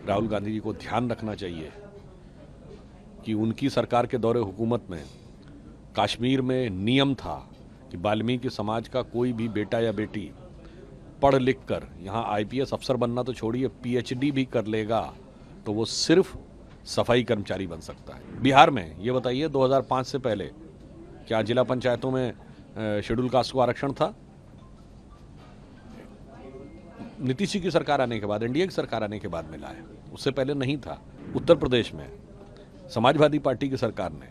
राहुल गांधी जी को ध्यान रखना चाहिए कि उनकी सरकार के दौरे हुकूमत में कश्मीर में नियम था कि वाल्मीकि समाज का कोई भी बेटा या बेटी पढ़ लिख कर यहाँ आईपीएस अफसर बनना तो छोड़िए पीएचडी भी कर लेगा तो वो सिर्फ सफाई कर्मचारी बन सकता है। बिहार में ये बताइए 2005 से पहले क्या जिला पंचायतों में शेड्यूल कास्ट को आरक्षण था? नीतीश जी की सरकार आने के बाद, एनडीए की सरकार आने के बाद मिला है, उससे पहले नहीं था। उत्तर प्रदेश में समाजवादी पार्टी की सरकार ने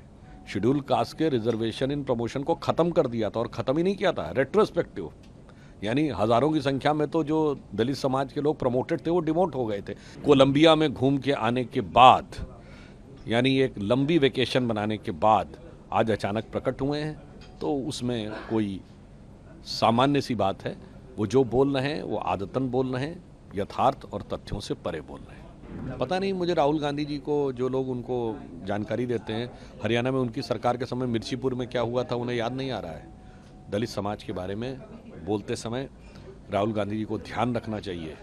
शेड्यूल कास्ट के रिजर्वेशन इन प्रमोशन को खत्म कर दिया था और खत्म ही नहीं किया था, रेट्रोस्पेक्टिव, यानी हजारों की संख्या में तो जो दलित समाज के लोग प्रमोटेड थे वो डिमोट हो गए थे। कोलंबिया में घूम के आने के बाद, यानी एक लंबी वेकेशन बनाने के बाद आज अचानक प्रकट हुए हैं, तो उसमें कोई सामान्य सी बात है। वो जो बोल रहे हैं वो आदतन बोल रहे हैं, यथार्थ और तथ्यों से परे बोल रहे हैं। पता नहीं, मुझे राहुल गांधी जी को जो लोग उनको जानकारी देते हैं, हरियाणा में उनकी सरकार के समय मिर्चीपुर में क्या हुआ था उन्हें याद नहीं आ रहा है। दलित समाज के बारे में बोलते समय राहुल गांधी जी को ध्यान रखना चाहिए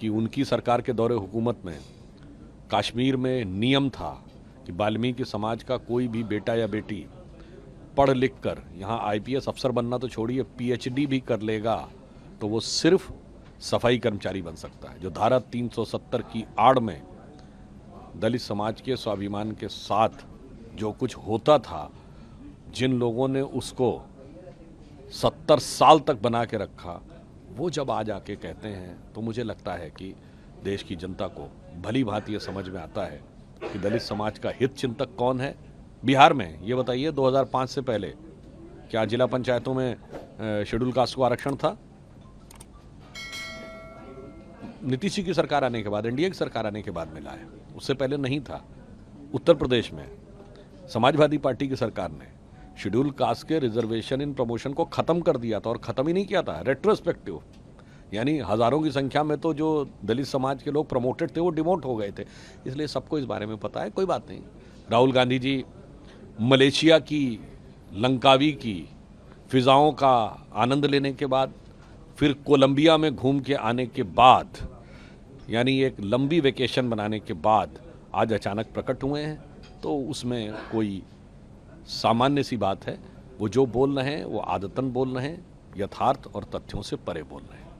कि उनकी सरकार के दौरे हुकूमत में कश्मीर में नियम था कि वाल्मीकि समाज का कोई भी बेटा या बेटी पढ़ लिख कर यहाँ आईपीएस अफसर बनना तो छोड़िए पीएचडी भी कर लेगा तो वो सिर्फ सफाई कर्मचारी बन सकता है। जो धारा 370 की आड़ में दलित समाज के स्वाभिमान के साथ जो कुछ होता था, जिन लोगों ने उसको 70 साल तक बना के रखा, वो जब आज आके कहते हैं तो मुझे लगता है कि देश की जनता को भली भांति ये समझ में आता है कि दलित समाज का हित चिंतक कौन है। बिहार में ये बताइए 2005 से पहले क्या जिला पंचायतों में शेड्यूल कास्ट को आरक्षण था? नीतीश जी की सरकार आने के बाद, एनडीए की सरकार आने के बाद मिला है, उससे पहले नहीं था। उत्तर प्रदेश में समाजवादी पार्टी की सरकार ने शेड्यूल कास्ट के रिजर्वेशन इन प्रमोशन को खत्म कर दिया था और खत्म ही नहीं किया था, रेट्रोस्पेक्टिव, यानी हजारों की संख्या में तो जो दलित समाज के लोग प्रमोटेड थे वो डिमोट हो गए थे। इसलिए सबको इस बारे में पता है, कोई बात नहीं। राहुल गांधी जी मलेशिया की, लंकावी की फिजाओं का आनंद लेने के बाद, फिर कोलंबिया में घूम के आने के बाद, यानी एक लंबी वेकेशन बनाने के बाद आज अचानक प्रकट हुए हैं, तो उसमें कोई सामान्य सी बात है। वो जो बोल रहे हैं वो आदतन बोल रहे हैं, यथार्थ और तथ्यों से परे बोल रहे हैं।